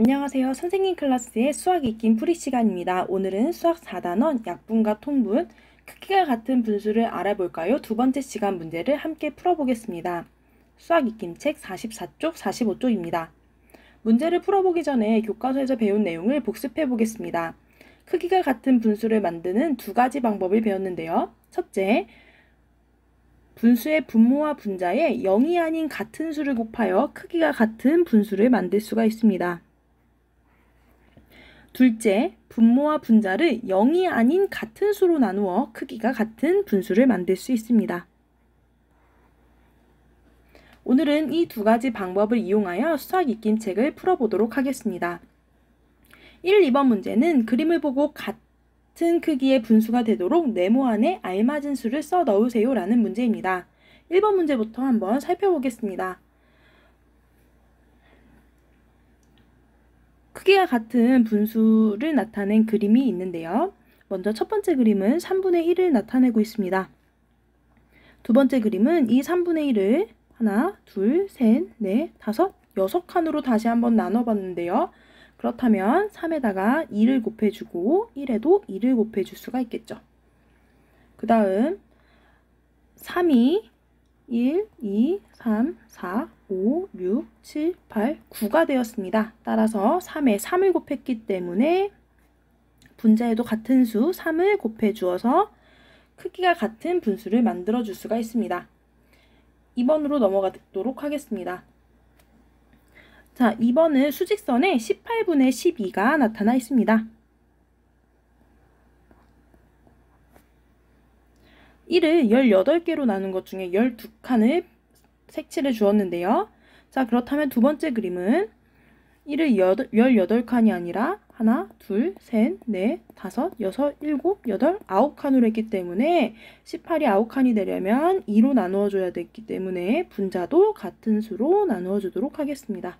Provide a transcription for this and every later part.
안녕하세요. 선생님 클래스의 수학 익힘 풀이 시간입니다. 오늘은 수학 4단원 약분과 통분, 크기가 같은 분수를 알아볼까요? 두 번째 시간 문제를 함께 풀어보겠습니다. 수학 익힘 책 44쪽, 45쪽입니다. 문제를 풀어보기 전에 교과서에서 배운 내용을 복습해 보겠습니다. 크기가 같은 분수를 만드는 두 가지 방법을 배웠는데요. 첫째, 분수의 분모와 분자에 0이 아닌 같은 수를 곱하여 크기가 같은 분수를 만들 수가 있습니다. 둘째, 분모와 분자를 0이 아닌 같은 수로 나누어 크기가 같은 분수를 만들 수 있습니다. 오늘은 이 두 가지 방법을 이용하여 수학 익힘책을 풀어보도록 하겠습니다. 1, 2번 문제는 그림을 보고 같은 크기의 분수가 되도록 네모 안에 알맞은 수를 써 넣으세요 라는 문제입니다. 1번 문제부터 한번 살펴보겠습니다. 크기가 같은 분수를 나타낸 그림이 있는데요. 먼저 첫 번째 그림은 3분의 1을 나타내고 있습니다. 두 번째 그림은 이 3분의 1을 하나, 둘, 셋, 넷, 다섯, 6칸으로 다시 한번 나눠봤는데요. 그렇다면 3에다가 2를 곱해주고 1에도 2를 곱해줄 수가 있겠죠. 그 다음 3이 1, 2, 3, 4, 5, 6, 7, 8, 9가 되었습니다. 따라서 3에 3을 곱했기 때문에 분자에도 같은 수 3을 곱해 주어서 크기가 같은 분수를 만들어 줄 수가 있습니다. 2번으로 넘어가도록 하겠습니다. 자, 2번은 수직선에 18분의 12가 나타나 있습니다. 1을 18개로 나눈 것 중에 12칸을 색칠해 주었는데요. 자, 그렇다면 두 번째 그림은 1을 18칸이 아니라 하나, 둘, 셋, 넷, 다섯, 여섯, 일곱, 여덟, 9칸으로 했기 때문에 18이 9칸이 되려면 2로 나누어 줘야 됐기 때문에 분자도 같은 수로 나누어 주도록 하겠습니다.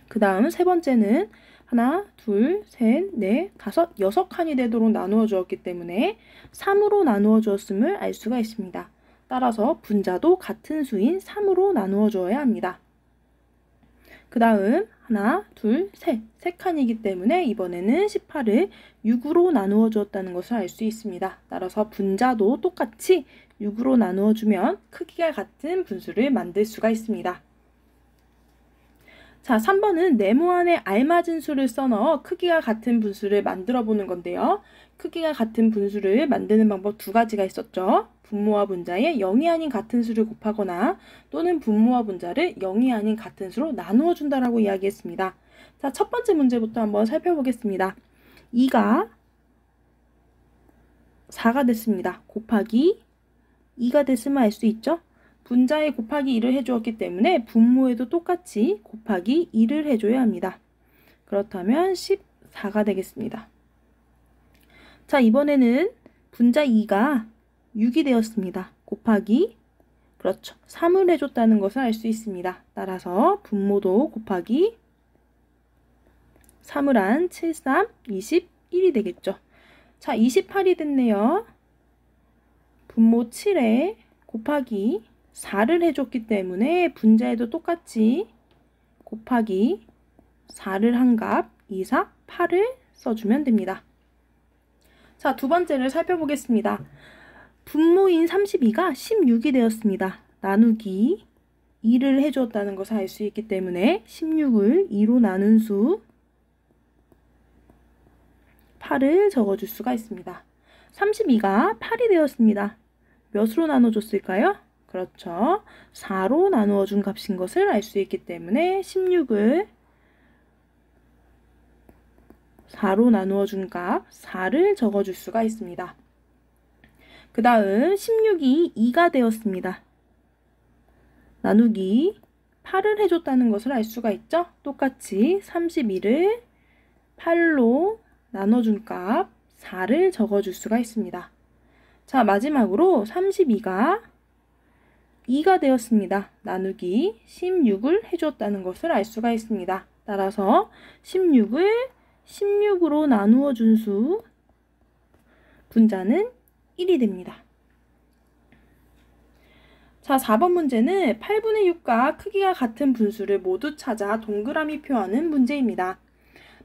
그 다음 세 번째는 하나, 둘, 셋, 넷, 다섯, 6칸이 되도록 나누어 주었기 때문에 3으로 나누어 주었음을 알 수가 있습니다. 따라서 분자도 같은 수인 3으로 나누어 주어야 합니다. 그 다음 하나, 둘, 셋, 3칸이기 때문에 이번에는 18을 6으로 나누어 주었다는 것을 알 수 있습니다. 따라서 분자도 똑같이 6으로 나누어 주면 크기가 같은 분수를 만들 수가 있습니다. 자, 3번은 네모 안에 알맞은 수를 써넣어 크기가 같은 분수를 만들어 보는 건데요. 크기가 같은 분수를 만드는 방법 두 가지가 있었죠. 분모와 분자에 0이 아닌 같은 수를 곱하거나 또는 분모와 분자를 0이 아닌 같은 수로 나누어 준다라고 이야기했습니다. 자, 첫 번째 문제부터 한번 살펴보겠습니다. 2가 4가 됐습니다. 곱하기 2가 됐으면 알 수 있죠? 분자에 곱하기 2를 해주었기 때문에 분모에도 똑같이 곱하기 2를 해줘야 합니다. 그렇다면 14가 되겠습니다. 자, 이번에는 분자 2가 6이 되었습니다. 곱하기 그렇죠. 3을 해줬다는 것을 알 수 있습니다. 따라서 분모도 곱하기 3을 한 7, 3, 21이 되겠죠. 자, 28이 됐네요. 분모 7에 곱하기 4를 해줬기 때문에 분자에도 똑같이 곱하기 4를 한 값 2, 4, 8을 써주면 됩니다. 자, 두 번째를 살펴보겠습니다. 분모인 32가 16이 되었습니다. 나누기 2를 해주었다는 것을 알 수 있기 때문에 16을 2로 나눈 수 8을 적어줄 수가 있습니다. 32가 8이 되었습니다. 몇으로 나눠줬을까요? 그렇죠. 4로 나누어 준 값인 것을 알 수 있기 때문에 16을 4로 나누어 준 값 4를 적어줄 수가 있습니다. 그 다음 16이 2가 되었습니다. 나누기 8을 해줬다는 것을 알 수가 있죠. 똑같이 31을 8로 나눠준 값 4를 적어줄 수가 있습니다. 자, 마지막으로 32가 2가 되었습니다. 나누기 16을 해줬다는 것을 알 수가 있습니다. 따라서 16을 16으로 나누어 준 수 분자는 1이 됩니다. 자, 4번 문제는 8분의 6과 크기가 같은 분수를 모두 찾아 동그라미 표하는 문제입니다.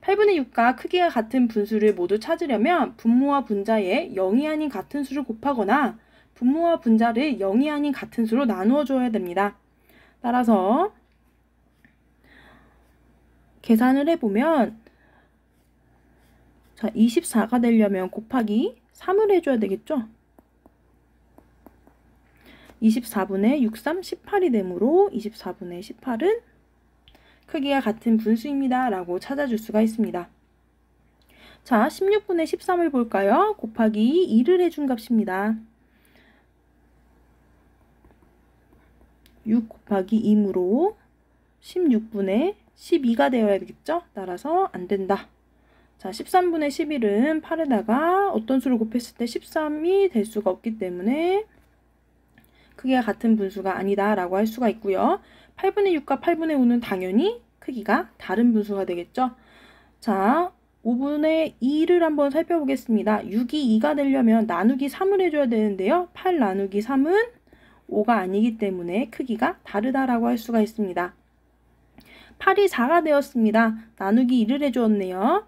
8분의 6과 크기가 같은 분수를 모두 찾으려면 분모와 분자에 0이 아닌 같은 수를 곱하거나 분모와 분자를 0이 아닌 같은 수로 나누어 줘야 됩니다. 따라서 계산을 해보면 자, 24가 되려면 곱하기 3을 해줘야 되겠죠? 24분의 63, 18이 되므로 24분의 18은 크기가 같은 분수입니다. 라고 찾아줄 수가 있습니다. 자, 16분의 13을 볼까요? 곱하기 2를 해준 값입니다. 6 곱하기 2이므로 16분의 12가 되어야 되겠죠? 따라서 안 된다. 자, 13분의 11은 8에다가 어떤 수를 곱했을 때 13이 될 수가 없기 때문에 크기가 같은 분수가 아니다 라고 할 수가 있고요. 8분의 6과 8분의 5는 당연히 크기가 다른 분수가 되겠죠. 자, 5분의 2를 한번 살펴보겠습니다. 6이 2가 되려면 나누기 3을 해줘야 되는데요. 8 나누기 3은 5가 아니기 때문에 크기가 다르다라고 할 수가 있습니다. 8이 4가 되었습니다. 나누기 2를 해주었네요.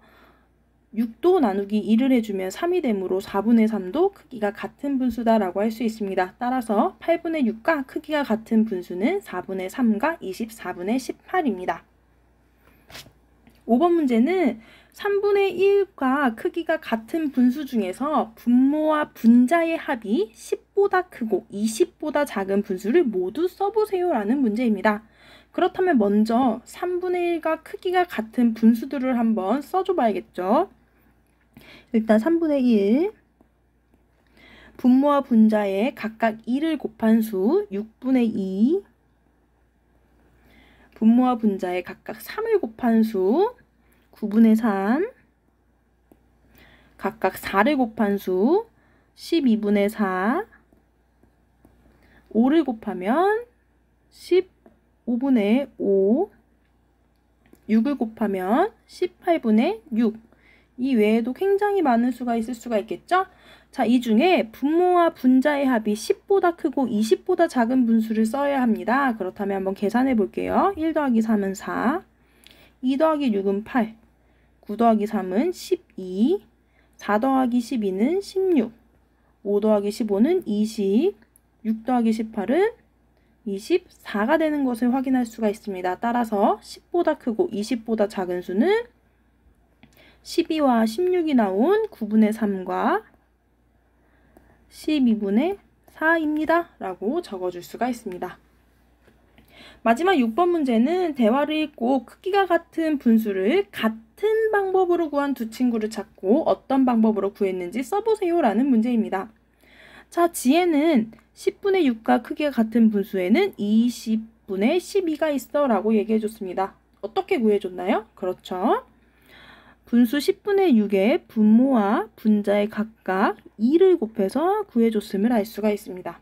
6도 나누기 2를 해주면 3이 되므로 4분의 3도 크기가 같은 분수다라고 할 수 있습니다. 따라서 8분의 6과 크기가 같은 분수는 4분의 3과 24분의 18입니다. 5번 문제는 3분의 1과 크기가 같은 분수 중에서 분모와 분자의 합이 10보다 크고 20보다 작은 분수를 모두 써보세요 라는 문제입니다. 그렇다면 먼저 3분의 1과 크기가 같은 분수들을 한번 써줘 봐야겠죠. 일단 3분의 1 분모와 분자에 각각 2를 곱한 수 6분의 2 분모와 분자에 각각 3을 곱한 수 9분의 3 각각 4를 곱한 수 12분의 4 5를 곱하면 15분의 5 6을 곱하면 18분의 6 이 외에도 굉장히 많은 수가 있을 수가 있겠죠? 자, 이 중에 분모와 분자의 합이 10보다 크고 20보다 작은 분수를 써야 합니다. 그렇다면 한번 계산해 볼게요. 1 더하기 3은 4, 2 더하기 6은 8, 9 더하기 3은 12, 4 더하기 12는 16, 5 더하기 15는 20, 6 더하기 18은 24가 되는 것을 확인할 수가 있습니다. 따라서 10보다 크고 20보다 작은 수는 12와 16이 나온 9분의 3과 12분의 4입니다. 라고 적어줄 수가 있습니다. 마지막 6번 문제는 대화를 읽고 크기가 같은 분수를 같은 방법으로 구한 두 친구를 찾고 어떤 방법으로 구했는지 써보세요 라는 문제입니다. 자, 지혜는 10분의 6과 크기가 같은 분수에는 20분의 12가 있어 라고 얘기해 줬습니다. 어떻게 구해줬나요? 그렇죠. 분수 10분의 6의 분모와 분자에 각각 2를 곱해서 구해줬음을 알 수가 있습니다.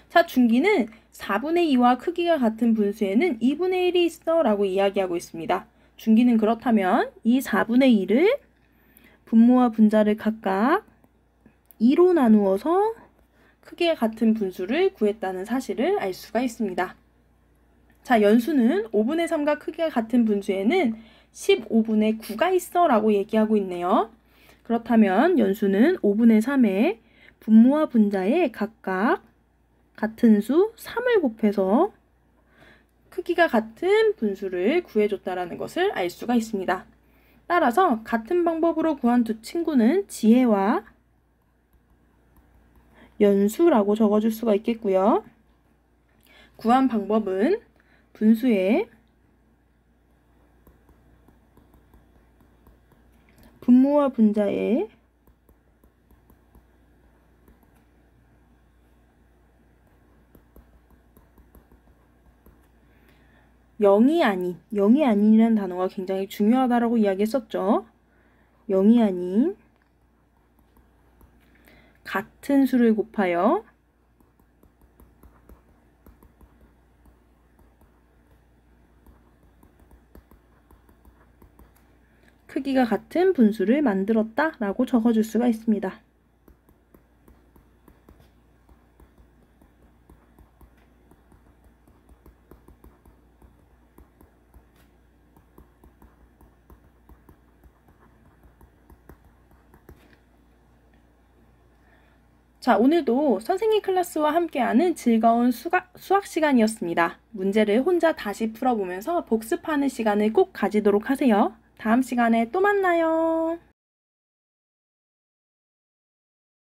자, 준기는 4분의 2와 크기가 같은 분수에는 2분의 1이 있어 라고 이야기하고 있습니다. 준기는 그렇다면 이 4분의 2를 분모와 분자를 각각 2로 나누어서 크기가 같은 분수를 구했다는 사실을 알 수가 있습니다. 자, 연수는 5분의 3과 크기가 같은 분수에는 15분의 9가 있어 라고 얘기하고 있네요. 그렇다면 연수는 5분의 3에 분모와 분자에 각각 같은 수 3을 곱해서 크기가 같은 분수를 구해줬다라는 것을 알 수가 있습니다. 따라서 같은 방법으로 구한 두 친구는 지혜와 연수라고 적어줄 수가 있겠고요. 구한 방법은 분수에 분모와 분자에 영이 아닌이라는 단어가 굉장히 중요하다라고 이야기했었죠. 영이 아닌 같은 수를 곱하여 크기가 같은 분수를 만들었다 라고 적어줄 수가 있습니다. 자, 오늘도 선생님 클래스와 함께하는 즐거운 수학 시간이었습니다. 문제를 혼자 다시 풀어보면서 복습하는 시간을 꼭 가지도록 하세요. 다음 시간에 또 만나요.